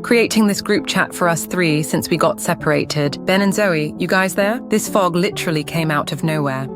creating this group chat for us three since we got separated. Ben and Zoe, you guys there? This fog literally came out of nowhere.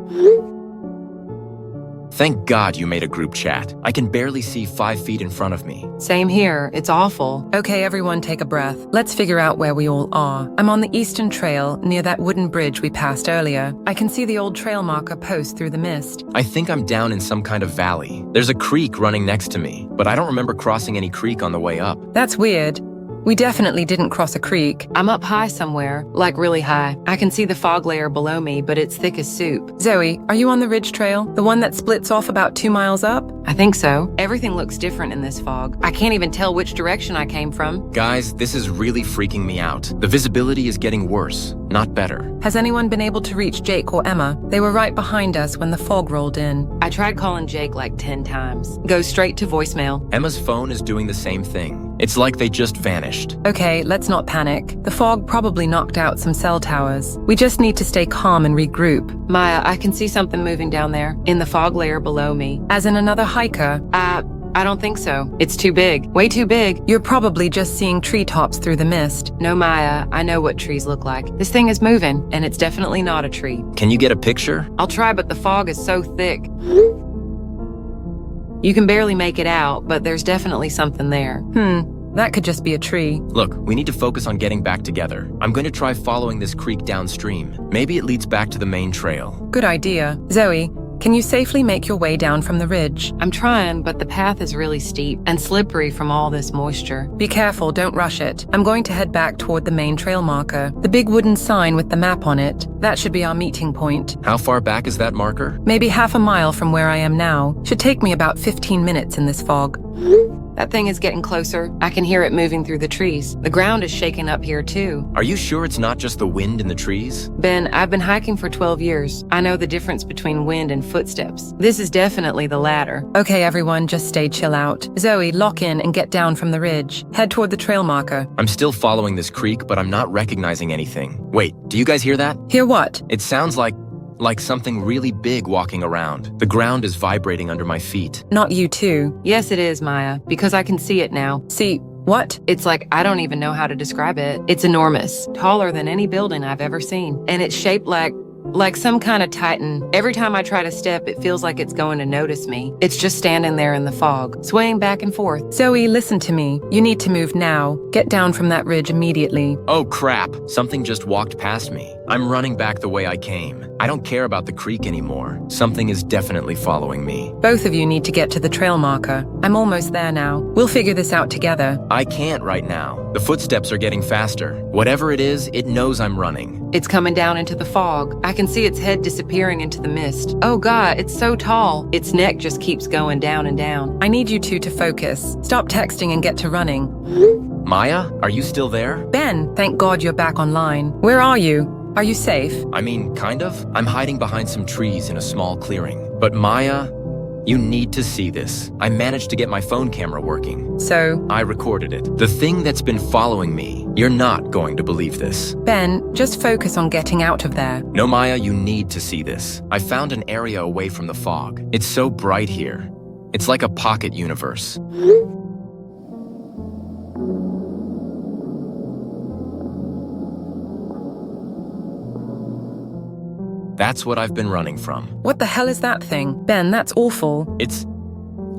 Thank God you made a group chat. I can barely see 5 feet in front of me. Same here. It's awful. Okay, everyone take a breath. Let's figure out where we all are. I'm on the Eastern Trail, near that wooden bridge we passed earlier. I can see the old trail marker post through the mist. I think I'm down in some kind of valley. There's a creek running next to me, but I don't remember crossing any creek on the way up. That's weird. We definitely didn't cross a creek. I'm up high somewhere, like really high. I can see the fog layer below me, but it's thick as soup. Zoe, are you on the ridge trail? The one that splits off about 2 miles up? I think so. Everything looks different in this fog. I can't even tell which direction I came from. Guys, this is really freaking me out. The visibility is getting worse, not better. Has anyone been able to reach Jake or Emma? They were right behind us when the fog rolled in. I tried calling Jake like 10 times. Goes straight to voicemail. Emma's phone is doing the same thing. It's like they just vanished. Okay, let's not panic. The fog probably knocked out some cell towers. We just need to stay calm and regroup. Maya, I can see something moving down there, in the fog layer below me. As in another hiker? I don't think so. It's too big. Way too big. You're probably just seeing treetops through the mist. No, Maya, I know what trees look like. This thing is moving, and it's definitely not a tree. Can you get a picture? I'll try, but the fog is so thick. You can barely make it out, but there's definitely something there. That could just be a tree. Look, we need to focus on getting back together. I'm going to try following this creek downstream. Maybe it leads back to the main trail. Good idea. Zoe, can you safely make your way down from the ridge? I'm trying, but the path is really steep and slippery from all this moisture. Be careful, don't rush it. I'm going to head back toward the main trail marker. The big wooden sign with the map on it. That should be our meeting point. How far back is that marker? Maybe half a mile from where I am now. Should take me about 15 minutes in this fog. That thing is getting closer. I can hear it moving through the trees. The ground is shaking up here too. Are you sure it's not just the wind in the trees? Ben, I've been hiking for 12 years. I know the difference between wind and footsteps. This is definitely the latter. Okay, everyone, just stay chill out. Zoe, lock in and get down from the ridge. Head toward the trail marker. I'm still following this creek, but I'm not recognizing anything. Wait, do you guys hear that? Hear what? It sounds like something really big walking around. The ground is vibrating under my feet. Not you too. Yes, it is, Maya, because I can see it now. See, what? It's like, I don't even know how to describe it. It's enormous, taller than any building I've ever seen. And it's shaped like some kind of titan. Every time I try to step, it feels like it's going to notice me. It's just standing there in the fog, swaying back and forth. Zoe, listen to me. You need to move now. Get down from that ridge immediately. Oh crap, something just walked past me. I'm running back the way I came. I don't care about the creek anymore. Something is definitely following me. Both of you need to get to the trail marker. I'm almost there now. We'll figure this out together. I can't right now. The footsteps are getting faster. Whatever it is, it knows I'm running. It's coming down into the fog. I can see its head disappearing into the mist. Oh God, it's so tall. Its neck just keeps going down and down. I need you two to focus. Stop texting and get to running. Maya, are you still there? Ben, thank God you're back online. Where are you? Are you safe? I mean, kind of. I'm hiding behind some trees in a small clearing. But Maya, you need to see this. I managed to get my phone camera working. So? I recorded it. The thing that's been following me. You're not going to believe this. Ben, just focus on getting out of there. No, Maya, you need to see this. I found an area away from the fog. It's so bright here. It's like a pocket universe. That's what I've been running from. What the hell is that thing? Ben, that's awful.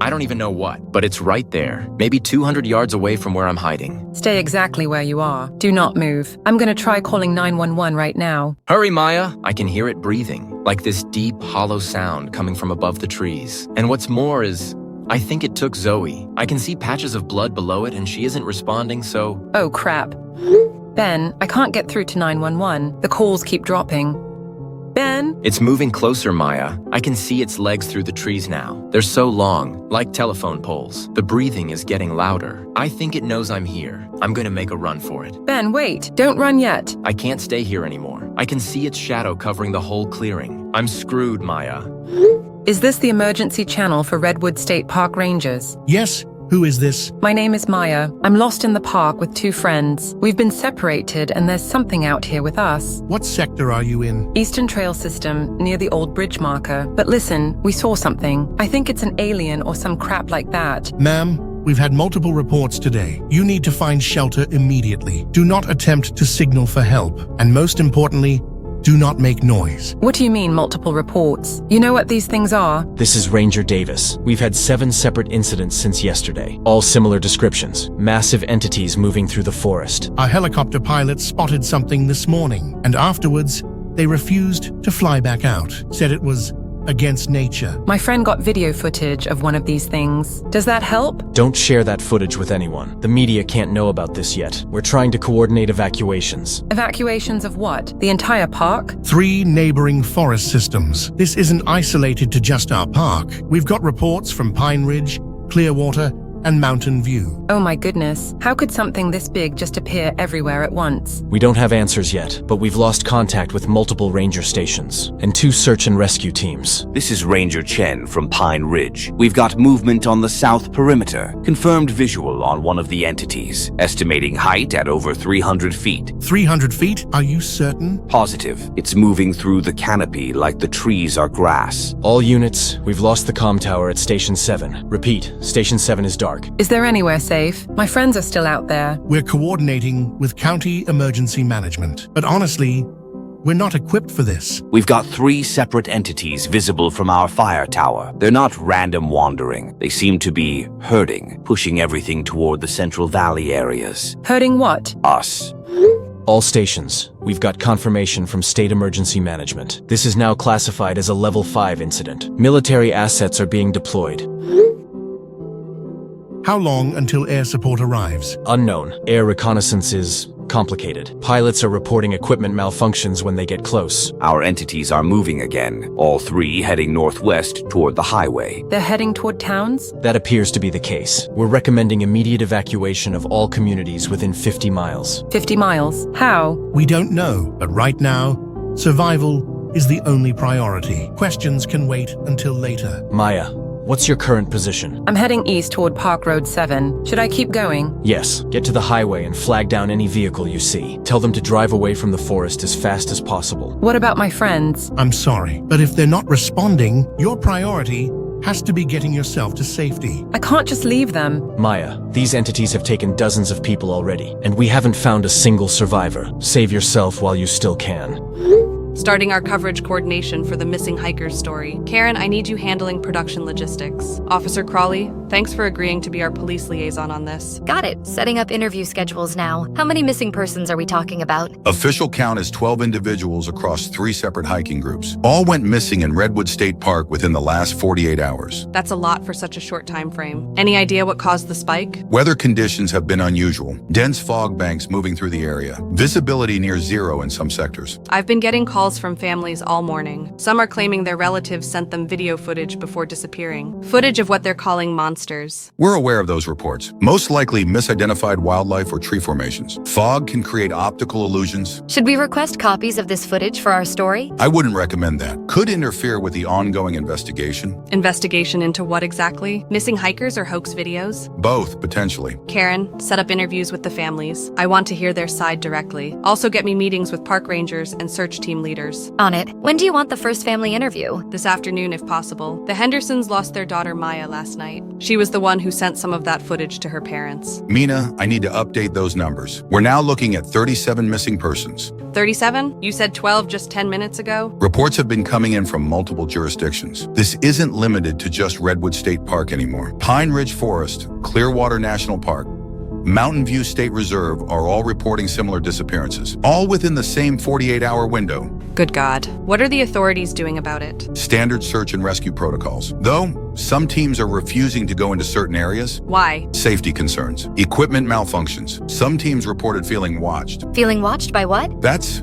I don't even know what, but it's right there. Maybe 200 yards away from where I'm hiding. Stay exactly where you are. Do not move. I'm gonna try calling 911 right now. Hurry, Maya. I can hear it breathing, like this deep, hollow sound coming from above the trees. And what's more is, I think it took Zoe. I can see patches of blood below it and she isn't responding, so... Oh, crap. Ben, I can't get through to 911. The calls keep dropping. Ben? It's moving closer, Maya. I can see its legs through the trees now. They're so long, like telephone poles. The breathing is getting louder. I think it knows I'm here. I'm going to make a run for it. Ben, wait. Don't run yet. I can't stay here anymore. I can see its shadow covering the whole clearing. I'm screwed, Maya. Is this the emergency channel for Redwood State Park Rangers? Yes. Who is this? My name is Maya. I'm lost in the park with 2 friends. We've been separated and there's something out here with us. What sector are you in? Eastern Trail System, near the old bridge marker. But listen, we saw something. I think it's an alien or some crap like that. Ma'am, We've had multiple reports today. You need to find shelter immediately. Do not attempt to signal for help. And most importantly, do not make noise. What do you mean, multiple reports? You know what these things are? This is Ranger Davis. We've had 7 separate incidents since yesterday, all similar descriptions. Massive entities moving through the forest. Our helicopter pilots spotted something this morning, and afterwards, they refused to fly back out. Said it was against nature. My friend got video footage of one of these things. Does that help? Don't share that footage with anyone. The media can't know about this yet. We're trying to coordinate evacuations. Evacuations of what? The entire park? 3 neighboring forest systems. This isn't isolated to just our park. We've got reports from Pine Ridge, Clearwater, and Mountain View. Oh my goodness. How could something this big just appear everywhere at once? We don't have answers yet, but we've lost contact with multiple ranger stations and 2 search and rescue teams. This is Ranger Chen from Pine Ridge. We've got movement on the south perimeter. Confirmed visual on one of the entities. Estimating height at over 300 feet. 300 feet? Are you certain? Positive. It's moving through the canopy like the trees are grass. All units, we've lost the comm tower at Station 7. Repeat, Station 7 is dark. Is there anywhere safe? My friends are still out there. We're coordinating with County Emergency Management. But honestly, we're not equipped for this. We've got 3 separate entities visible from our fire tower. They're not random wandering. They seem to be herding, pushing everything toward the Central Valley areas. Hurting what? Us. All stations, we've got confirmation from State Emergency Management. This is now classified as a Level 5 incident. Military assets are being deployed. How long until air support arrives? Unknown. Air reconnaissance is complicated. Pilots are reporting equipment malfunctions when they get close. Our entities are moving again, all 3 heading northwest toward the highway. They're heading toward towns? That appears to be the case. We're recommending immediate evacuation of all communities within 50 miles. 50 miles. How? We don't know, but right now, survival is the only priority. Questions can wait until later. Maya, what's your current position? I'm heading east toward Park Road 7. Should I keep going? Yes. Get to the highway and flag down any vehicle you see. Tell them to drive away from the forest as fast as possible. What about my friends? I'm sorry, but if they're not responding, your priority has to be getting yourself to safety. I can't just leave them. Maya, these entities have taken dozens of people already, and we haven't found a single survivor. Save yourself while you still can. Starting our coverage coordination for the missing hikers story. Karen, I need you handling production logistics. Officer Crawley, thanks for agreeing to be our police liaison on this. Got it. Setting up interview schedules now. How many missing persons are we talking about? Official count is 12 individuals across 3 separate hiking groups. All went missing in Redwood State Park within the last 48 hours. That's a lot for such a short time frame. Any idea what caused the spike? Weather conditions have been unusual. Dense fog banks moving through the area. Visibility near 0 in some sectors. I've been getting calls from families all morning. Some are claiming their relatives sent them video footage before disappearing. Footage of what they're calling monsters. We're aware of those reports. Most likely misidentified wildlife or tree formations. Fog can create optical illusions. Should we request copies of this footage for our story? I wouldn't recommend that. Could interfere with the ongoing investigation. Investigation into what exactly? Missing hikers or hoax videos? Both, potentially. Karen, set up interviews with the families. I want to hear their side directly. Also get me meetings with park rangers and search team leaders. On it. When do you want the first family interview? This afternoon, if possible. The Hendersons lost their daughter Maya last night. She was the one who sent some of that footage to her parents. Mina, I need to update those numbers. We're now looking at 37 missing persons. 37? You said 12 just 10 minutes ago? Reports have been coming in from multiple jurisdictions. This isn't limited to just Redwood State Park anymore. Pine Ridge Forest, Clearwater National Park, Mountain View State Reserve are all reporting similar disappearances, all within the same 48-hour window. Good God. What are the authorities doing about it? Standard search and rescue protocols. Though, some teams are refusing to go into certain areas. Why? Safety concerns, equipment malfunctions. Some teams reported feeling watched. Feeling watched by what? That's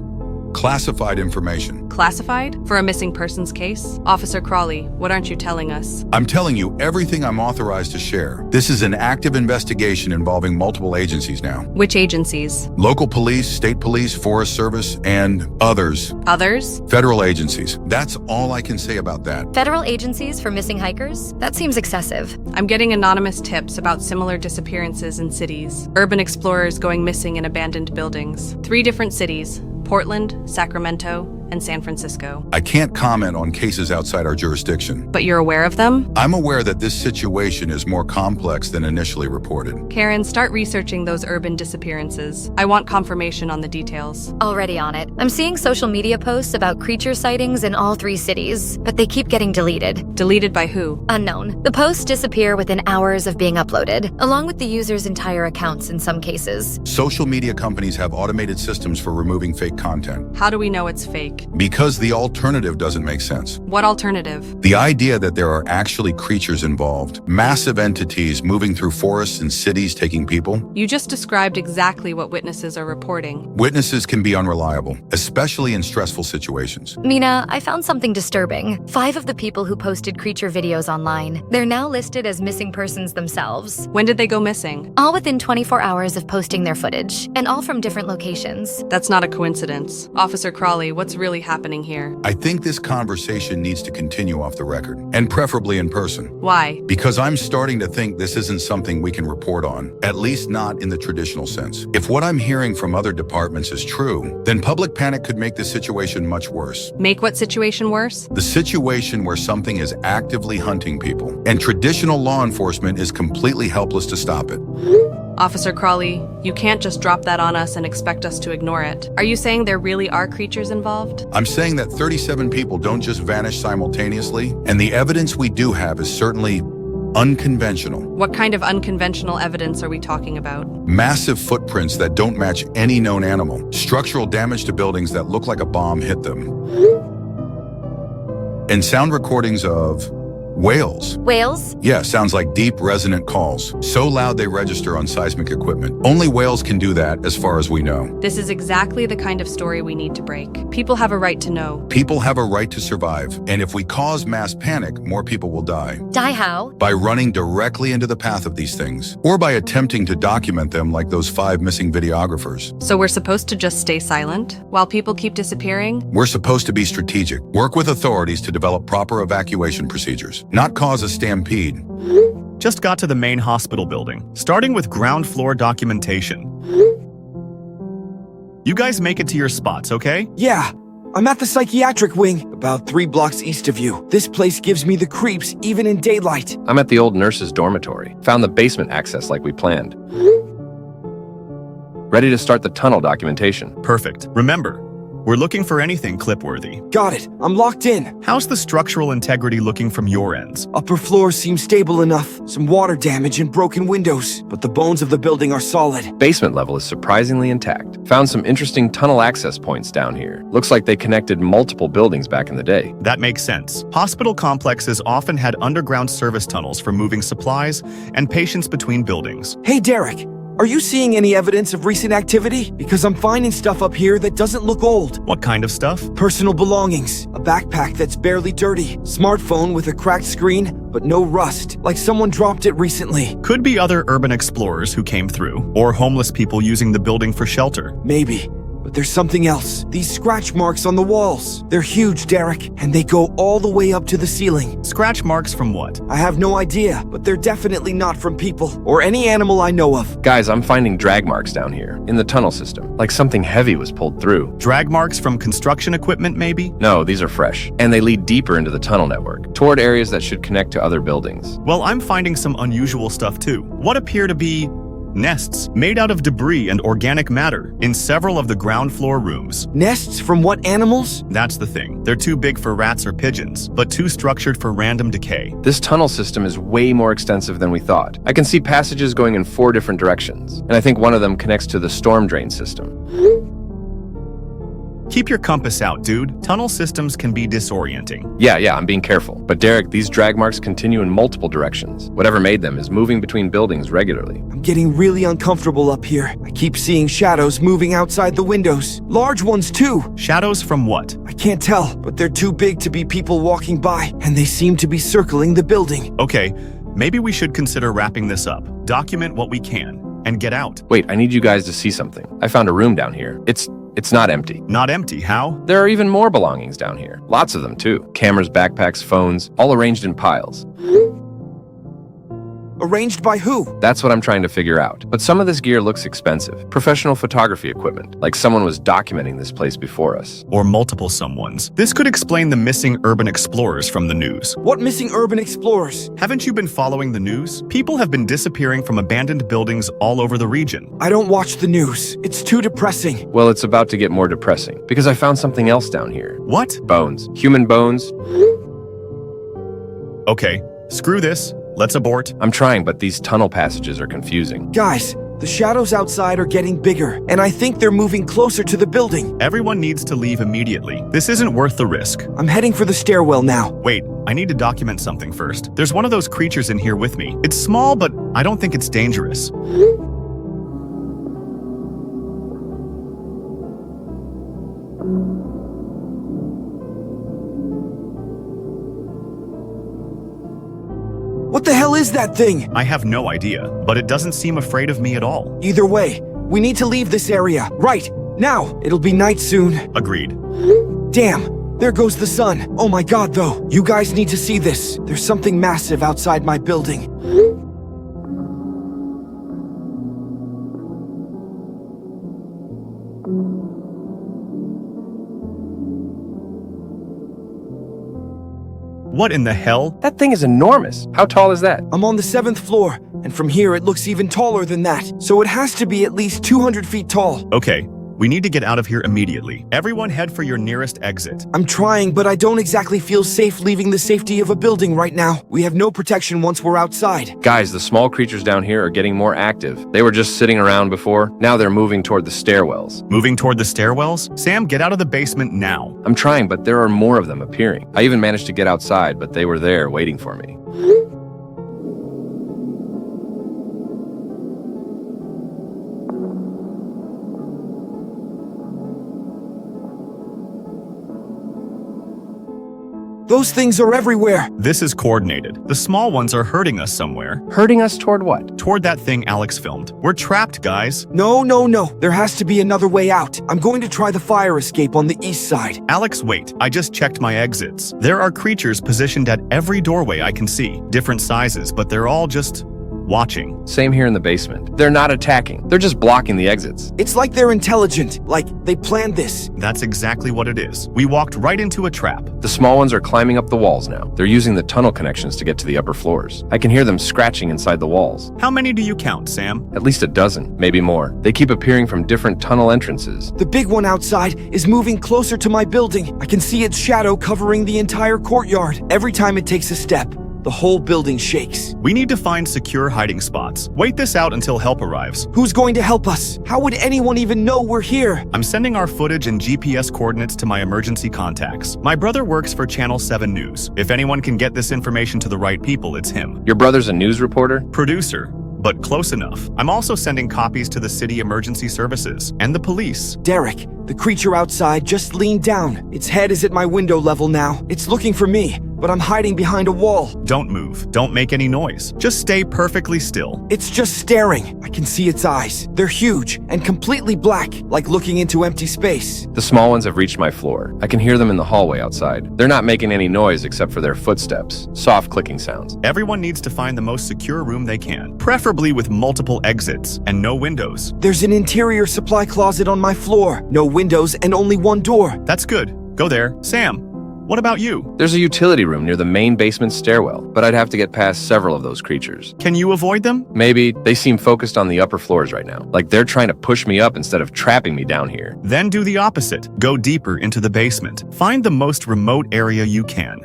classified information. Classified? For a missing persons case? Officer Crawley, what aren't you telling us? I'm telling you everything I'm authorized to share. This is an active investigation involving multiple agencies now. Which agencies? Local police, state police, Forest Service, and others. Others? Federal agencies. That's all I can say about that. Federal agencies for missing hikers? That seems excessive. I'm getting anonymous tips about similar disappearances in cities. Urban explorers going missing in abandoned buildings. 3 different cities: Portland, Sacramento, and San Francisco. I can't comment on cases outside our jurisdiction. But you're aware of them? I'm aware that this situation is more complex than initially reported. Karen, start researching those urban disappearances. I want confirmation on the details. Already on it. I'm seeing social media posts about creature sightings in all 3 cities, but they keep getting deleted. Deleted by who? Unknown. The posts disappear within hours of being uploaded, along with the user's entire accounts in some cases. Social media companies have automated systems for removing fake content. How do we know it's fake? Because the alternative doesn't make sense. What alternative? The idea that there are actually creatures involved, massive entities moving through forests and cities taking people. You just described exactly what witnesses are reporting. Witnesses can be unreliable, especially in stressful situations. Mina, I found something disturbing. 5 of the people who posted creature videos online, they're now listed as missing persons themselves. When did they go missing? All within 24 hours of posting their footage, and all from different locations. That's not a coincidence. Officer Crawley, what's really happening here? I think this conversation needs to continue off the record, and preferably in person. Why? Because I'm starting to think this isn't something we can report on, at least not in the traditional sense. If what I'm hearing from other departments is true, then public panic could make the situation much worse. Make what situation worse? The situation where something is actively hunting people, and traditional law enforcement is completely helpless to stop it. Officer Crawley, you can't just drop that on us and expect us to ignore it. Are you saying there really are creatures involved? I'm saying that 37 people don't just vanish simultaneously, and the evidence we do have is certainly unconventional. What kind of unconventional evidence are we talking about? Massive footprints that don't match any known animal. Structural damage to buildings that look like a bomb hit them. And sound recordings of whales. Whales? Yeah, sounds like deep, resonant calls. So loud they register on seismic equipment. Only whales can do that, as far as we know. This is exactly the kind of story we need to break. People have a right to know. People have a right to survive, and if we cause mass panic, more people will die. Die how? By running directly into the path of these things, or by attempting to document them like those 5 missing videographers. So we're supposed to just stay silent while people keep disappearing? We're supposed to be strategic, work with authorities to develop proper evacuation procedures, not cause a stampede. Just got to the main hospital building, starting with ground floor documentation. You guys make it to your spots, okay? Yeah, I'm at the psychiatric wing, about 3 blocks east of you. This place gives me the creeps, even in daylight. I'm at the old nurse's dormitory. Found the basement access like we planned. Ready to start the tunnel documentation. Perfect. Remember, we're looking for anything clip-worthy. Got it. I'm locked in. How's the structural integrity looking from your ends? Upper floors seem stable enough. Some water damage and broken windows, but the bones of the building are solid. Basement level is surprisingly intact. Found some interesting tunnel access points down here. Looks like they connected multiple buildings back in the day. That makes sense. Hospital complexes often had underground service tunnels for moving supplies and patients between buildings. Hey, Derek. Are you seeing any evidence of recent activity? Because I'm finding stuff up here that doesn't look old. What kind of stuff? Personal belongings, a backpack that's barely dirty, smartphone with a cracked screen, but no rust, like someone dropped it recently. Could be other urban explorers who came through, or homeless people using the building for shelter. Maybe. But there's something else. These scratch marks on the walls. They're huge, Derek, and they go all the way up to the ceiling. Scratch marks from what? I have no idea, but they're definitely not from people, or any animal I know of. Guys, I'm finding drag marks down here, in the tunnel system, like something heavy was pulled through. Drag marks from construction equipment, maybe? No, these are fresh, and they lead deeper into the tunnel network, toward areas that should connect to other buildings. Well, I'm finding some unusual stuff too. What appear to be nests made out of debris and organic matter in several of the ground floor rooms. Nests from what animals? That's the thing. They're too big for rats or pigeons, but too structured for random decay. This tunnel system is way more extensive than we thought. I can see passages going in 4 different directions, and I think one of them connects to the storm drain system. Keep your compass out, dude. Tunnel systems can be disorienting. Yeah, I'm being careful. But Derek, these drag marks continue in multiple directions. Whatever made them is moving between buildings regularly. I'm getting really uncomfortable up here. I keep seeing shadows moving outside the windows. Large ones, too. Shadows from what? I can't tell, but they're too big to be people walking by, and they seem to be circling the building. Okay, maybe we should consider wrapping this up. Document what we can, and get out. Wait, I need you guys to see something. I found a room down here. It's not empty. Not empty, how? There are even more belongings down here. Lots of them, too. Cameras, backpacks, phones, all arranged in piles. Arranged by who? That's what I'm trying to figure out. But some of this gear looks expensive. Professional photography equipment, like someone was documenting this place before us. Or multiple someones. This could explain the missing urban explorers from the news. What missing urban explorers? Haven't you been following the news? People have been disappearing from abandoned buildings all over the region. I don't watch the news. It's too depressing. Well, it's about to get more depressing, because I found something else down here. What? Bones. Human bones. Okay, screw this. Let's abort. I'm trying, but these tunnel passages are confusing. Guys, the shadows outside are getting bigger, and I think they're moving closer to the building. Everyone needs to leave immediately. This isn't worth the risk. I'm heading for the stairwell now. Wait, I need to document something first. There's one of those creatures in here with me. It's small, but I don't think it's dangerous. What the hell is that thing? I have no idea, but it doesn't seem afraid of me at all. Either way, we need to leave this area. Right, now. It'll be night soon. Agreed. Damn, there goes the sun. Oh my god, though. You guys need to see this. There's something massive outside my building. What in the hell? That thing is enormous. How tall is that? I'm on the 7th floor, and from here it looks even taller than that. So it has to be at least 200 feet tall. Okay, we need to get out of here immediately. Everyone head for your nearest exit. I'm trying, but I don't exactly feel safe leaving the safety of a building right now. We have no protection once we're outside. Guys, the small creatures down here are getting more active. They were just sitting around before. Now they're moving toward the stairwells. Moving toward the stairwells? Sam, get out of the basement now. I'm trying, but there are more of them appearing. I even managed to get outside, but they were there waiting for me. Those things are everywhere. This is coordinated. The small ones are hurting us somewhere. Hurting us toward what? Toward that thing Alex filmed. We're trapped, guys. No. There has to be another way out. I'm going to try the fire escape on the east side. Alex, wait. I just checked my exits. There are creatures positioned at every doorway I can see. Different sizes, but they're all just watching. Same here in the basement. They're not attacking. They're just blocking the exits. It's like they're intelligent, like they planned this. That's exactly what it is. We walked right into a trap. The small ones are climbing up the walls now. They're using the tunnel connections to get to the upper floors. I can hear them scratching inside the walls. How many do you count, Sam? At least a dozen, maybe more. They keep appearing from different tunnel entrances. The big one outside is moving closer to my building. I can see its shadow covering the entire courtyard. Every time it takes a step, the whole building shakes. We need to find secure hiding spots. Wait this out until help arrives. Who's going to help us? How would anyone even know we're here? I'm sending our footage and GPS coordinates to my emergency contacts. My brother works for Channel 7 News. If anyone can get this information to the right people, it's him. Your brother's a news reporter? Producer, but close enough. I'm also sending copies to the city emergency services and the police. Derek, the creature outside just leaned down. Its head is at my window level now. It's looking for me, but I'm hiding behind a wall. Don't move. Don't make any noise. Just stay perfectly still. It's just staring. I can see its eyes. They're huge and completely black, like looking into empty space. The small ones have reached my floor. I can hear them in the hallway outside. They're not making any noise except for their footsteps. Soft clicking sounds. Everyone needs to find the most secure room they can, preferably with multiple exits and no windows. There's an interior supply closet on my floor. No windows and only one door. That's good. Go there. Sam, what about you? There's a utility room near the main basement stairwell, but I'd have to get past several of those creatures. Can you avoid them? Maybe. They seem focused on the upper floors right now, like they're trying to push me up instead of trapping me down here. Then do the opposite. Go deeper into the basement. Find the most remote area you can.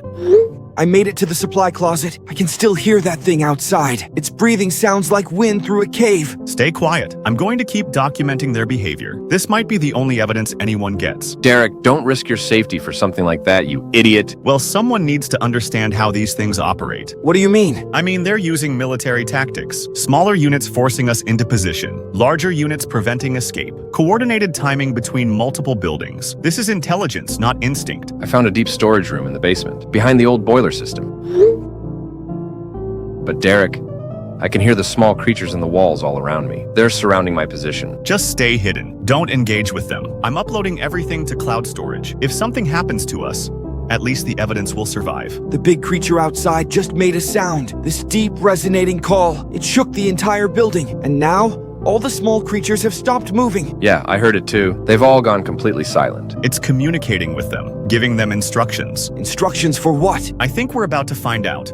I made it to the supply closet. I can still hear that thing outside. Its breathing sounds like wind through a cave. Stay quiet. I'm going to keep documenting their behavior. This might be the only evidence anyone gets. Derek, don't risk your safety for something like that, you idiot. Well, someone needs to understand how these things operate. What do you mean? I mean, they're using military tactics. Smaller units forcing us into position. Larger units preventing escape. Coordinated timing between multiple buildings. This is intelligence, not instinct. I found a deep storage room in the basement, behind the old boiler system. But Derek, I can hear the small creatures in the walls all around me. They're surrounding my position. Just stay hidden. Don't engage with them. I'm uploading everything to cloud storage. If something happens to us, At least the evidence will survive. The big creature outside just made a sound. This deep, resonating call. It shook the entire building. And now, all the small creatures have stopped moving. Yeah, I heard it too. They've all gone completely silent. It's communicating with them, giving them instructions. Instructions for what? I think we're about to find out.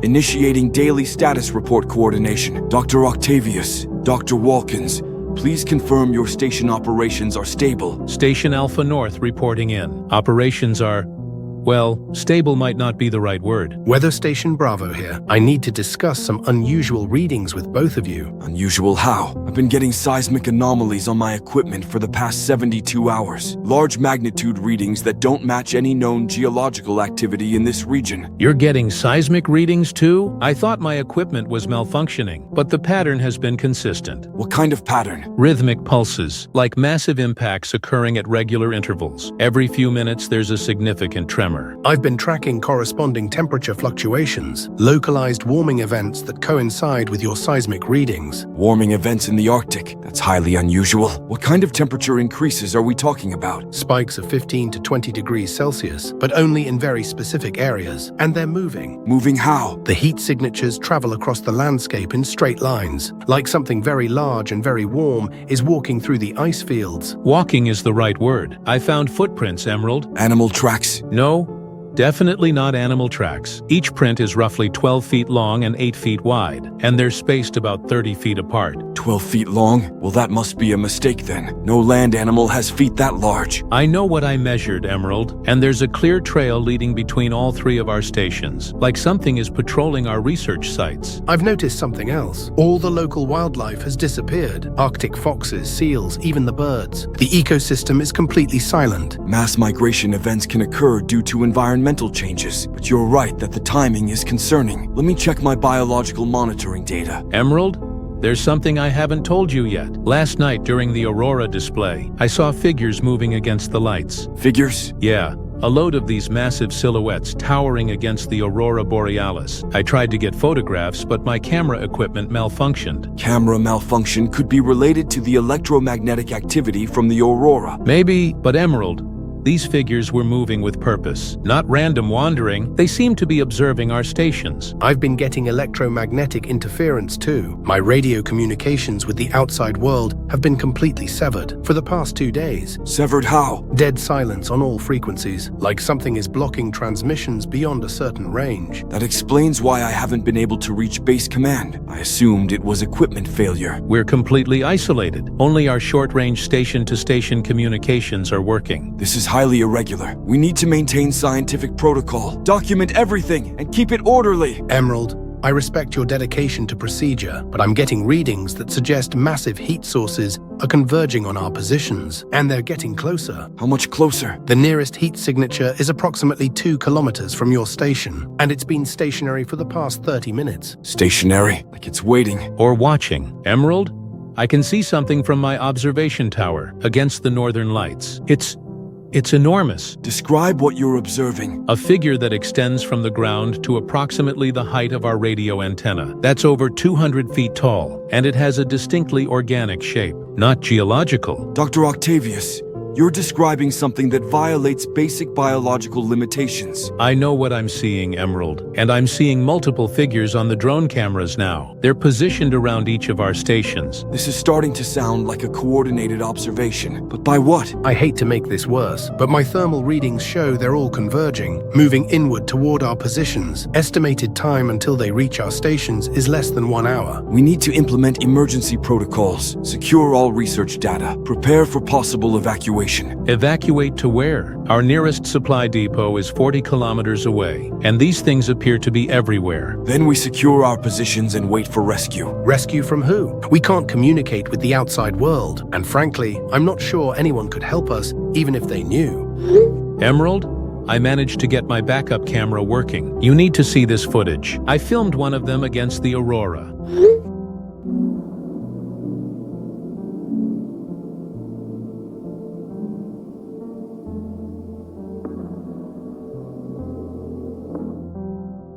Initiating daily status report coordination. Dr. Octavius, Dr. Walkins, please confirm your station operations are stable. Station Alpha North reporting in. Operations are, well, stable might not be the right word. Weather Station Bravo here. I need to discuss some unusual readings with both of you. Unusual how? I've been getting seismic anomalies on my equipment for the past 72 hours. Large magnitude readings that don't match any known geological activity in this region. You're getting seismic readings too? I thought my equipment was malfunctioning, but the pattern has been consistent. What kind of pattern? Rhythmic pulses, like massive impacts occurring at regular intervals. Every few minutes there's a significant tremor. I've been tracking corresponding temperature fluctuations, localized warming events that coincide with your seismic readings. Warming events in the Arctic. That's highly unusual. What kind of temperature increases are we talking about? Spikes of 15 to 20 degrees Celsius, but only in very specific areas, and they're moving. Moving how? The heat signatures travel across the landscape in straight lines, like something very large and very warm is walking through the ice fields. Walking is the right word. I found footprints, Emerald. Animal tracks? No. Definitely not animal tracks. Each print is roughly 12 feet long and 8 feet wide, and they're spaced about 30 feet apart. 12 feet long? Well, that must be a mistake then. No land animal has feet that large. I know what I measured, Emerald, and there's a clear trail leading between all three of our stations, like something is patrolling our research sites. I've noticed something else. All the local wildlife has disappeared. Arctic foxes, seals, even the birds. The ecosystem is completely silent. Mass migration events can occur due to environmental changes, but you're right that the timing is concerning. Let me check my biological monitoring data. Emerald, there's something I haven't told you yet. Last night during the Aurora display, I saw figures moving against the lights. Figures? Yeah, a load of these massive silhouettes towering against the Aurora Borealis. I tried to get photographs, but my camera equipment malfunctioned. Camera malfunction could be related to the electromagnetic activity from the Aurora. Maybe, but Emerald, these figures were moving with purpose, not random wandering. They seemed to be observing our stations. I've been getting electromagnetic interference too. My radio communications with the outside world have been completely severed for the past 2 days. Severed how? Dead silence on all frequencies, like something is blocking transmissions beyond a certain range. That explains why I haven't been able to reach base command. I assumed it was equipment failure. We're completely isolated. Only our short-range station-to-station communications are working. This is highly irregular. We need to maintain scientific protocol, document everything, and keep it orderly. Emerald, I respect your dedication to procedure, but I'm getting readings that suggest massive heat sources are converging on our positions, and they're getting closer. How much closer? The nearest heat signature is approximately 2 kilometers from your station, and it's been stationary for the past 30 minutes. Stationary? Like it's waiting. Or watching. Emerald, I can see something from my observation tower against the northern lights. It's enormous. Describe what you're observing. A figure that extends from the ground to approximately the height of our radio antenna. That's over 200 feet tall, and it has a distinctly organic shape, not geological. Dr. Octavius, you're describing something that violates basic biological limitations. I know what I'm seeing, Emerald, and I'm seeing multiple figures on the drone cameras now. They're positioned around each of our stations. This is starting to sound like a coordinated observation, but by what? I hate to make this worse, but my thermal readings show they're all converging, moving inward toward our positions. Estimated time until they reach our stations is less than 1 hour. We need to implement emergency protocols, secure all research data, prepare for possible evacuation. Evacuate to where? Our nearest supply depot is 40 kilometers away, and these things appear to be everywhere. Then we secure our positions and wait for rescue. Rescue from who? We can't communicate with the outside world, and frankly, I'm not sure anyone could help us, even if they knew. Emerald, I managed to get my backup camera working. You need to see this footage. I filmed one of them against the Aurora.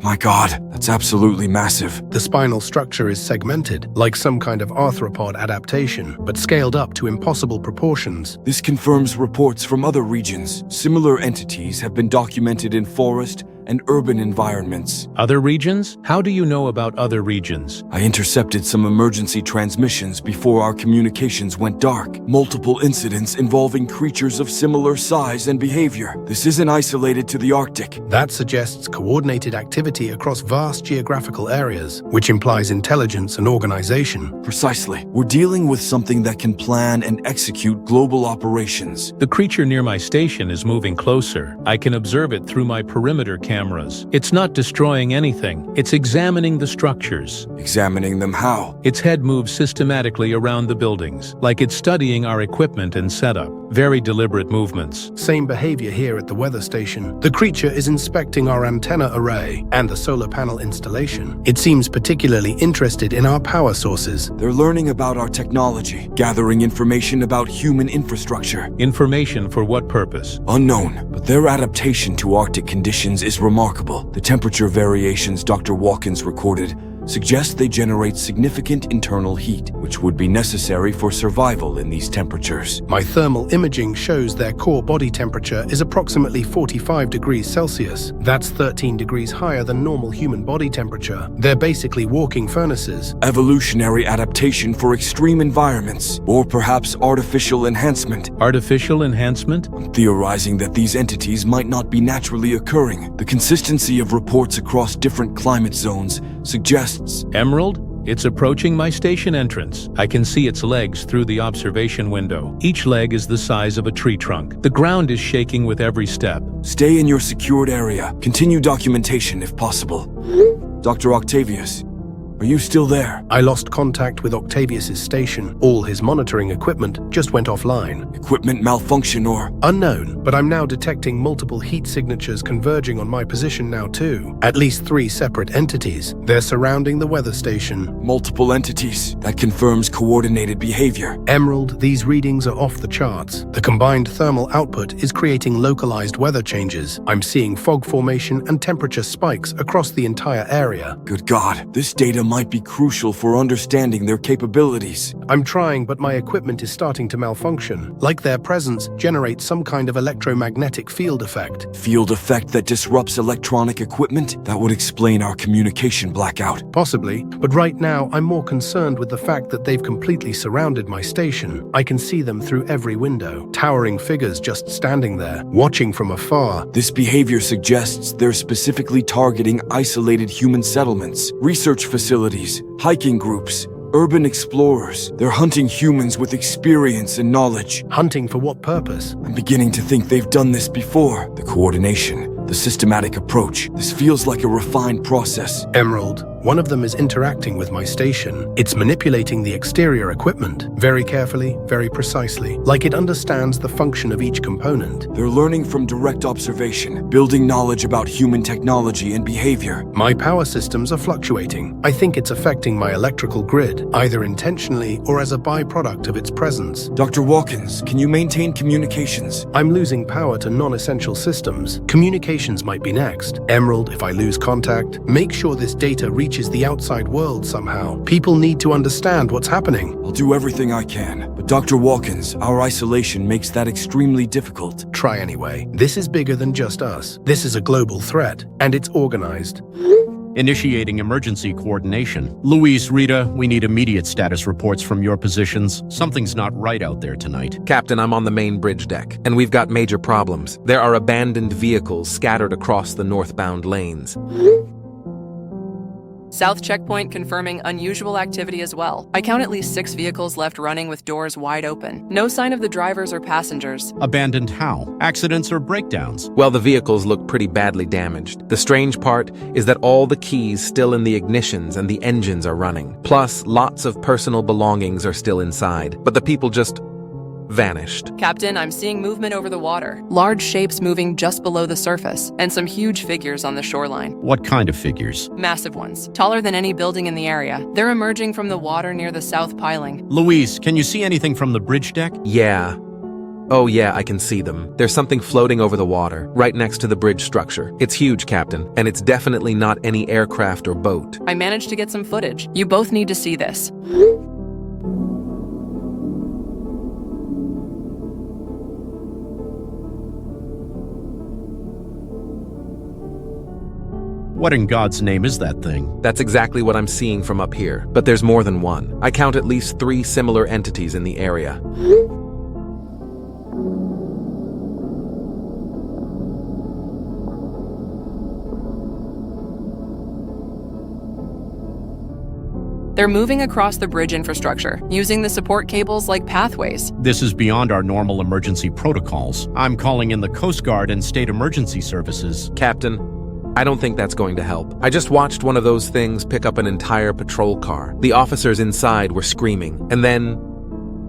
My god, that's absolutely massive. The spinal structure is segmented, like some kind of arthropod adaptation, but scaled up to impossible proportions. This confirms reports from other regions. Similar entities have been documented in forest and urban environments. Other regions? How do you know about other regions? I intercepted some emergency transmissions before our communications went dark. Multiple incidents involving creatures of similar size and behavior. This isn't isolated to the Arctic. That suggests coordinated activity across vast geographical areas, which implies intelligence and organization. Precisely. We're dealing with something that can plan and execute global operations. The creature near my station is moving closer. I can observe it through my perimeter cameras. It's not destroying anything. It's examining the structures. Examining them how? Its head moves systematically around the buildings, like it's studying our equipment and setup. Very deliberate movements. Same behavior here at the weather station. The creature is inspecting our antenna array and the solar panel installation. It seems particularly interested in our power sources. They're learning about our technology, gathering information about human infrastructure. Information for what purpose? Unknown, but their adaptation to Arctic conditions is remarkable. The temperature variations Dr. Watkins recorded suggest they generate significant internal heat, which would be necessary for survival in these temperatures. My thermal imaging shows their core body temperature is approximately 45 degrees Celsius. That's 13 degrees higher than normal human body temperature. They're basically walking furnaces. Evolutionary adaptation for extreme environments, or perhaps artificial enhancement. Artificial enhancement? I'm theorizing that these entities might not be naturally occurring. The consistency of reports across different climate zones suggests Emerald? It's approaching my station entrance. I can see its legs through the observation window. Each leg is the size of a tree trunk. The ground is shaking with every step. Stay in your secured area. Continue documentation if possible. Dr. Octavius, are you still there? I lost contact with Octavius's station. All his monitoring equipment just went offline. Equipment malfunction or? Unknown, but I'm now detecting multiple heat signatures converging on my position now too. At least 3 separate entities. They're surrounding the weather station. Multiple entities. That confirms coordinated behavior. Emerald, these readings are off the charts. The combined thermal output is creating localized weather changes. I'm seeing fog formation and temperature spikes across the entire area. Good God, this data might be crucial for understanding their capabilities. I'm trying, but my equipment is starting to malfunction. Like their presence generates some kind of electromagnetic field effect. Field effect that disrupts electronic equipment? That would explain our communication blackout. Possibly, but right now I'm more concerned with the fact that they've completely surrounded my station. I can see them through every window. Towering figures just standing there, watching from afar. This behavior suggests they're specifically targeting isolated human settlements, research facilities, hiking groups, urban explorers. They're hunting humans with experience and knowledge. Hunting for what purpose? I'm beginning to think they've done this before. The coordination, the systematic approach. This feels like a refined process. Emerald, one of them is interacting with my station. It's manipulating the exterior equipment, very carefully, very precisely, like it understands the function of each component. They're learning from direct observation, building knowledge about human technology and behavior. My power systems are fluctuating. I think it's affecting my electrical grid, either intentionally or as a byproduct of its presence. Dr. Watkins, can you maintain communications? I'm losing power to non-essential systems. Communications might be next. Emerald, if I lose contact, make sure this data reaches the outside world somehow. People need to understand what's happening. I'll do everything I can. But Dr. Watkins, our isolation makes that extremely difficult. Try anyway. This is bigger than just us. This is a global threat, and it's organized. Initiating emergency coordination. Luis, Rita, we need immediate status reports from your positions. Something's not right out there tonight. Captain, I'm on the main bridge deck, and we've got major problems. There are abandoned vehicles scattered across the northbound lanes. South checkpoint confirming unusual activity as well. I count at least 6 vehicles left running with doors wide open. No sign of the drivers or passengers. Abandoned how? Accidents or breakdowns? Well, the vehicles look pretty badly damaged. The strange part is that all the keys still in the ignitions and the engines are running. Plus, lots of personal belongings are still inside. But the people just vanished. Captain, I'm seeing movement over the water. Large shapes moving just below the surface, and some huge figures on the shoreline. What kind of figures? Massive ones, taller than any building in the area. They're emerging from the water near the south piling. Luis, can you see anything from the bridge deck? Yeah. Oh yeah, I can see them. There's something floating over the water, right next to the bridge structure. It's huge, Captain, and it's definitely not any aircraft or boat. I managed to get some footage. You both need to see this. What in God's name is that thing? That's exactly what I'm seeing from up here, but there's more than one. I count at least 3 similar entities in the area. They're moving across the bridge infrastructure, using the support cables like pathways. This is beyond our normal emergency protocols. I'm calling in the Coast Guard and state emergency services. Captain, I don't think that's going to help. I just watched one of those things pick up an entire patrol car. The officers inside were screaming, and then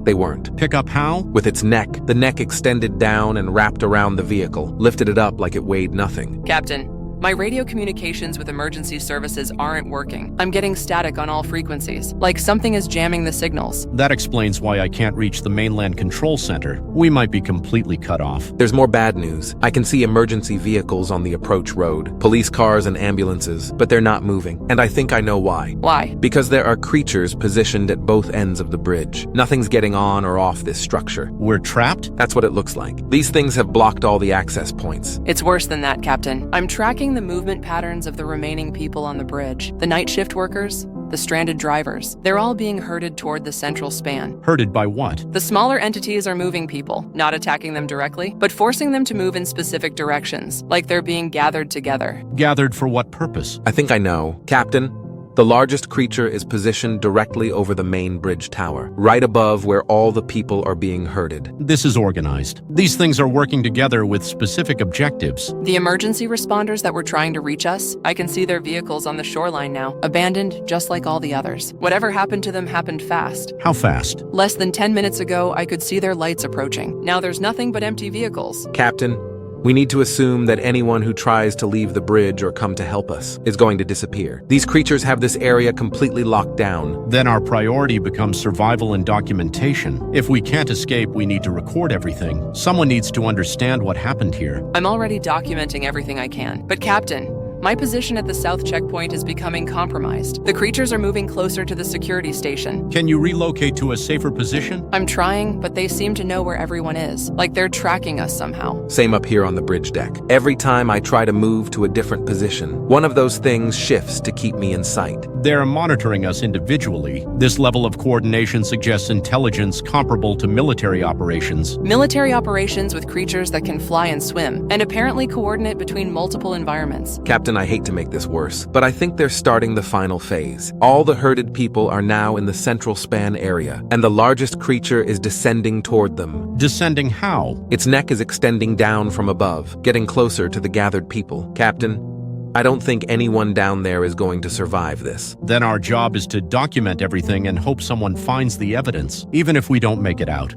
they weren't. Pick up how? With its neck. The neck extended down and wrapped around the vehicle, lifted it up like it weighed nothing. Captain, my radio communications with emergency services aren't working. I'm getting static on all frequencies, like something is jamming the signals. That explains why I can't reach the mainland control center. We might be completely cut off. There's more bad news. I can see emergency vehicles on the approach road, police cars and ambulances, but they're not moving. And I think I know why. Why? Because there are creatures positioned at both ends of the bridge. Nothing's getting on or off this structure. We're trapped? That's what it looks like. These things have blocked all the access points. It's worse than that, Captain. I'm tracking the movement patterns of the remaining people on the bridge. The night shift workers, the stranded drivers. They're all being herded toward the central span. Herded by what? The smaller entities are moving people, not attacking them directly, but forcing them to move in specific directions, like they're being gathered together. Gathered for what purpose? I think I know. Captain, the largest creature is positioned directly over the main bridge tower, right above where all the people are being herded. This is organized. These things are working together with specific objectives. The emergency responders that were trying to reach us, I can see their vehicles on the shoreline now, abandoned just like all the others. Whatever happened to them happened fast. How fast? Less than 10 minutes ago, I could see their lights approaching. Now there's nothing but empty vehicles. Captain, we need to assume that anyone who tries to leave the bridge or come to help us is going to disappear. These creatures have this area completely locked down. Then our priority becomes survival and documentation. If we can't escape, we need to record everything. Someone needs to understand what happened here. I'm already documenting everything I can. But Captain, my position at the south checkpoint is becoming compromised. The creatures are moving closer to the security station. Can you relocate to a safer position? I'm trying, but they seem to know where everyone is, like they're tracking us somehow. Same up here on the bridge deck. Every time I try to move to a different position, one of those things shifts to keep me in sight. They're monitoring us individually. This level of coordination suggests intelligence comparable to military operations. Military operations with creatures that can fly and swim, and apparently coordinate between multiple environments. Captain, I hate to make this worse, but I think they're starting the final phase. All the herded people are now in the central span area, and the largest creature is descending toward them. Descending how? Its neck is extending down from above, getting closer to the gathered people. Captain, I don't think anyone down there is going to survive this. Then our job is to document everything and hope someone finds the evidence, even if we don't make it out.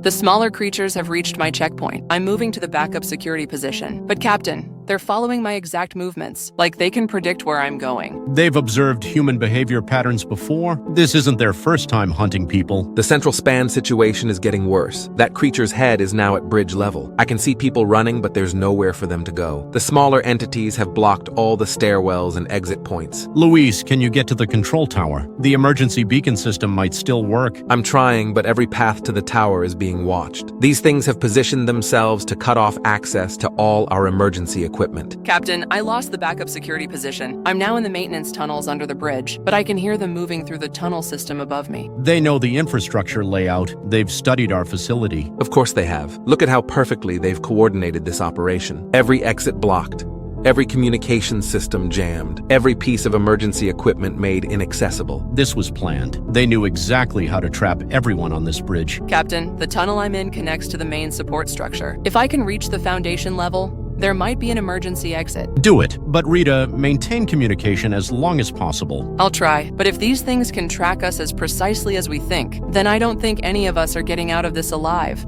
The smaller creatures have reached my checkpoint. I'm moving to the backup security position. But Captain, they're following my exact movements, like they can predict where I'm going. They've observed human behavior patterns before. This isn't their first time hunting people. The central span situation is getting worse. That creature's head is now at bridge level. I can see people running, but there's nowhere for them to go. The smaller entities have blocked all the stairwells and exit points. Luis, can you get to the control tower? The emergency beacon system might still work. I'm trying, but every path to the tower is being watched. These things have positioned themselves to cut off access to all our emergency equipment. Captain, I lost the backup security position. I'm now in the maintenance tunnels under the bridge, but I can hear them moving through the tunnel system above me. They know the infrastructure layout. They've studied our facility. Of course they have. Look at how perfectly they've coordinated this operation. Every exit blocked. Every communication system jammed. Every piece of emergency equipment made inaccessible. This was planned. They knew exactly how to trap everyone on this bridge. Captain, the tunnel I'm in connects to the main support structure. If I can reach the foundation level, there might be an emergency exit. Do it. But Rita, maintain communication as long as possible. I'll try. But if these things can track us as precisely as we think, then I don't think any of us are getting out of this alive.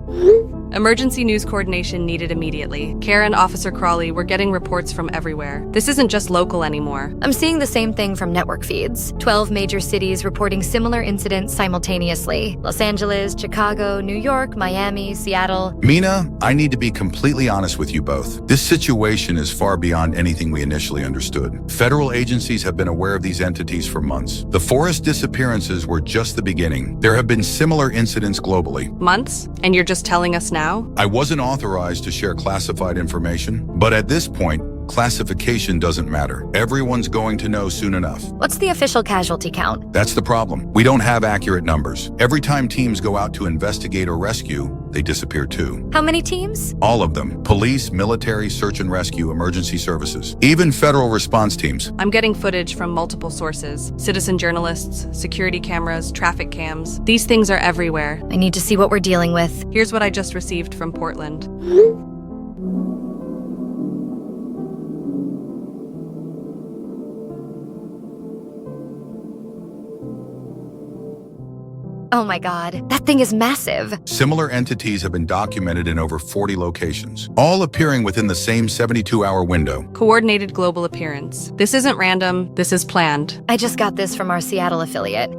Emergency news coordination needed immediately. Karen, Officer Crawley, we're getting reports from everywhere. This isn't just local anymore. I'm seeing the same thing from network feeds. 12 major cities reporting similar incidents simultaneously. Los Angeles, Chicago, New York, Miami, Seattle. Mina, I need to be completely honest with you both. This situation is far beyond anything we initially understood. Federal agencies have been aware of these entities for months. The forest disappearances were just the beginning. There have been similar incidents globally. Months? And you're just telling us now? I wasn't authorized to share classified information, but at this point, classification doesn't matter. Everyone's going to know soon enough. What's the official casualty count? That's the problem. We don't have accurate numbers. Every time teams go out to investigate or rescue, they disappear too. How many teams? All of them. Police, military, search and rescue, emergency services. Even federal response teams. I'm getting footage from multiple sources. Citizen journalists, security cameras, traffic cams. These things are everywhere. I need to see what we're dealing with. Here's what I just received from Portland. Oh my god, that thing is massive. Similar entities have been documented in over 40 locations, all appearing within the same 72-hour window. Coordinated global appearance. This isn't random, this is planned. I just got this from our Seattle affiliate.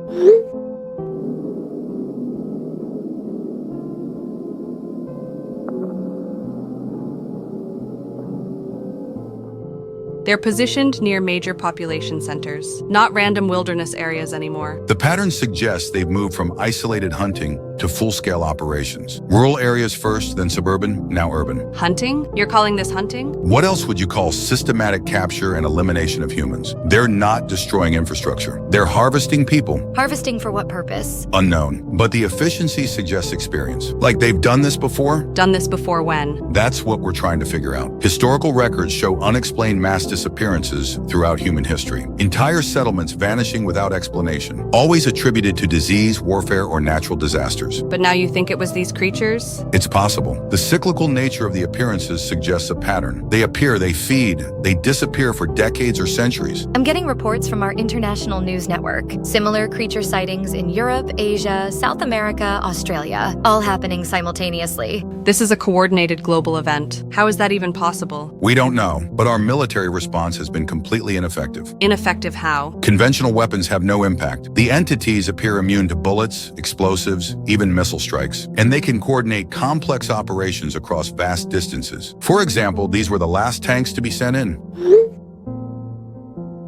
They're positioned near major population centers, not random wilderness areas anymore. The pattern suggests they've moved from isolated hunting to full-scale operations. Rural areas first, then suburban, now urban. Hunting? You're calling this hunting? What else would you call systematic capture and elimination of humans? They're not destroying infrastructure. They're harvesting people. Harvesting for what purpose? Unknown. But the efficiency suggests experience. Like they've done this before? Done this before when? That's what we're trying to figure out. Historical records show unexplained mass disappearances throughout human history. Entire settlements vanishing without explanation, always attributed to disease, warfare, or natural disasters. But now you think it was these creatures? It's possible. The cyclical nature of the appearances suggests a pattern. They appear, they feed, they disappear for decades or centuries. I'm getting reports from our international news network. Similar creature sightings in Europe, Asia, South America, Australia, all happening simultaneously. This is a coordinated global event. How is that even possible? We don't know, but our military response has been completely ineffective. Ineffective how? Conventional weapons have no impact. The entities appear immune to bullets, explosives, even missile strikes, and they can coordinate complex operations across vast distances. For example, these were the last tanks to be sent in.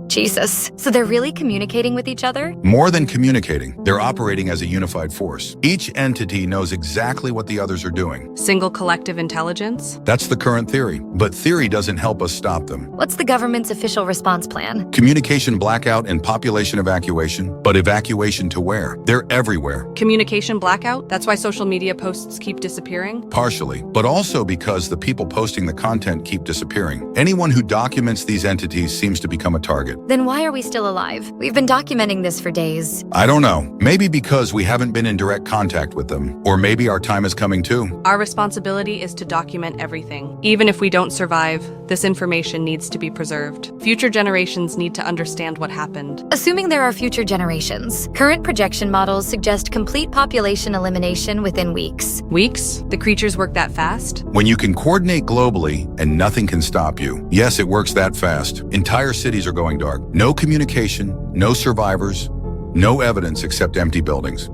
Jesus. So they're really communicating with each other? More than communicating, they're operating as a unified force. Each entity knows exactly what the others are doing. Single collective intelligence? That's the current theory, but theory doesn't help us stop them. What's the government's official response plan? Communication blackout and population evacuation, but evacuation to where? They're everywhere. Communication blackout? That's why social media posts keep disappearing? Partially, but also because the people posting the content keep disappearing. Anyone who documents these entities seems to become a target. Then why are we still alive? We've been documenting this for days. I don't know. Maybe because we haven't been in direct contact with them. Or maybe our time is coming too. Our responsibility is to document everything. Even if we don't survive, this information needs to be preserved. Future generations need to understand what happened. Assuming there are future generations, current projection models suggest complete population elimination within weeks. Weeks? The creatures work that fast? When you can coordinate globally and nothing can stop you. Yes, it works that fast. Entire cities are going dark. No communication, no survivors, no evidence except empty buildings.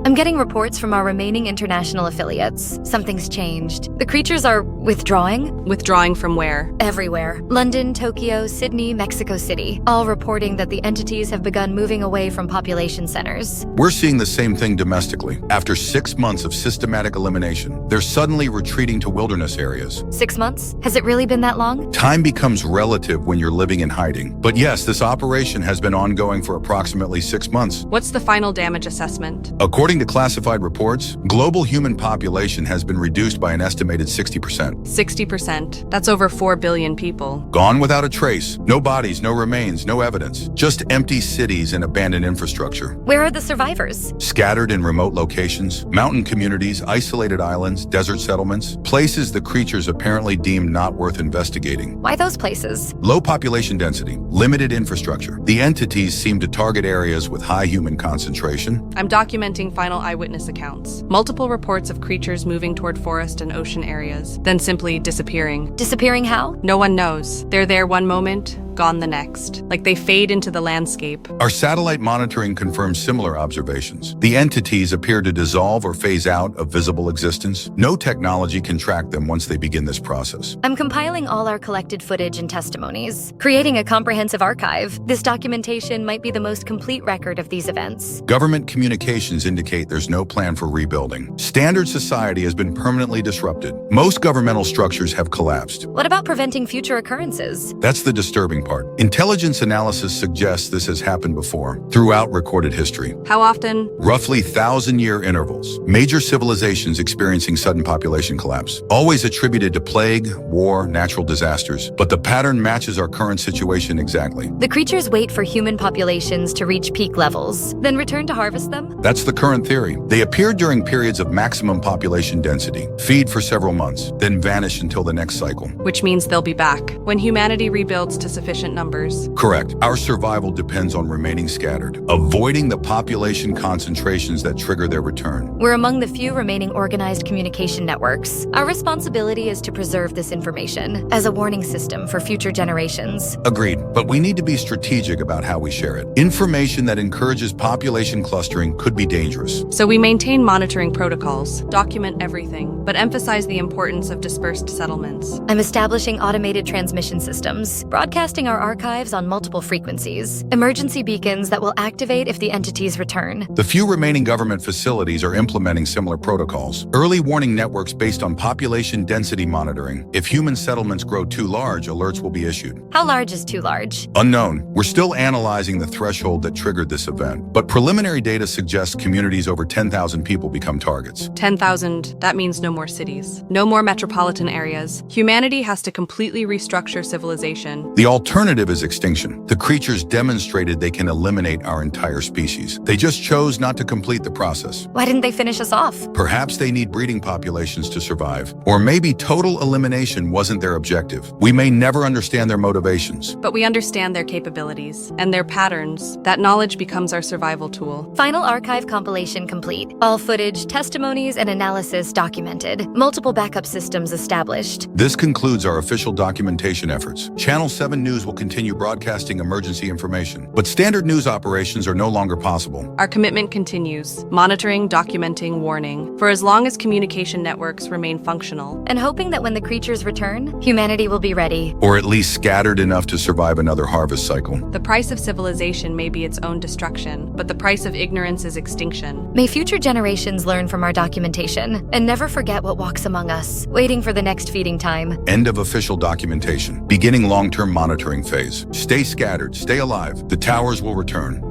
I'm getting reports from our remaining international affiliates. Something's changed. The creatures are withdrawing. Withdrawing from where? Everywhere. London, Tokyo, Sydney, Mexico City. All reporting that the entities have begun moving away from population centers. We're seeing the same thing domestically. After 6 months of systematic elimination, they're suddenly retreating to wilderness areas. 6 months? Has it really been that long? Time becomes relative when you're living in hiding. But yes, this operation has been ongoing for approximately 6 months. What's the final damage assessment? According to classified reports, global human population has been reduced by an estimated 60%. 60%. That's over 4 billion people. Gone without a trace. No bodies, no remains, no evidence. Just empty cities and abandoned infrastructure. Where are the survivors? Scattered in remote locations, mountain communities, isolated islands, desert settlements, places the creatures apparently deemed not worth investigating. Why those places? Low population density, limited infrastructure. The entities seem to target areas with high human concentration. I'm documenting final eyewitness accounts. Multiple reports of creatures moving toward forest and ocean areas, then simply disappearing. Disappearing how? No one knows. They're there one moment, gone the next. Like they fade into the landscape. Our satellite monitoring confirms similar observations. The entities appear to dissolve or phase out of visible existence. No technology can track them once they begin this process. I'm compiling all our collected footage and testimonies, creating a comprehensive archive. This documentation might be the most complete record of these events. Government communications indicate there's no plan for rebuilding. Standard society has been permanently disrupted. Most governmental structures have collapsed. What about preventing future occurrences? That's the disturbing part. Intelligence analysis suggests this has happened before, throughout recorded history. How often? Roughly 1,000-year intervals. Major civilizations experiencing sudden population collapse. Always attributed to plague, war, natural disasters. But the pattern matches our current situation exactly. The creatures wait for human populations to reach peak levels, then return to harvest them? That's the current theory. They appear during periods of maximum population density, feed for several months, then vanish until the next cycle. Which means they'll be back when humanity rebuilds to sufficient numbers. Correct. Our survival depends on remaining scattered, avoiding the population concentrations that trigger their return. We're among the few remaining organized communication networks. Our responsibility is to preserve this information as a warning system for future generations. Agreed, but we need to be strategic about how we share it. Information that encourages population clustering could be dangerous. So we maintain monitoring protocols, document everything, but emphasize the importance of dispersed settlements. I'm establishing automated transmission systems, broadcasting our archives on multiple frequencies, emergency beacons that will activate if the entities return. The few remaining government facilities are implementing similar protocols. Early warning networks based on population density monitoring. If human settlements grow too large, alerts will be issued. How large is too large? Unknown. We're still analyzing the threshold that triggered this event, but preliminary data suggests communities over 10,000 people become targets. 10,000, that means no more cities, no more metropolitan areas. Humanity has to completely restructure civilization. The alternative is extinction. The creatures demonstrated they can eliminate our entire species. They just chose not to complete the process. Why didn't they finish us off? Perhaps they need breeding populations to survive. Or maybe total elimination wasn't their objective. We may never understand their motivations. But we understand their capabilities and their patterns. That knowledge becomes our survival tool. Final archive compilation complete. All footage, testimonies, and analysis documented. Multiple backup systems established. This concludes our official documentation efforts. Channel 7 News will continue broadcasting emergency information, but standard news operations are no longer possible. Our commitment continues, monitoring, documenting, warning, for as long as communication networks remain functional. And hoping that when the creatures return, humanity will be ready. Or at least scattered enough to survive another harvest cycle. The price of civilization may be its own destruction, but the price of ignorance is extinction. May future generations learn from our documentation, and never forget what walks among us, waiting for the next feeding time. End of official documentation. Beginning long-term monitoring phase. Stay scattered, stay alive. The towers will return.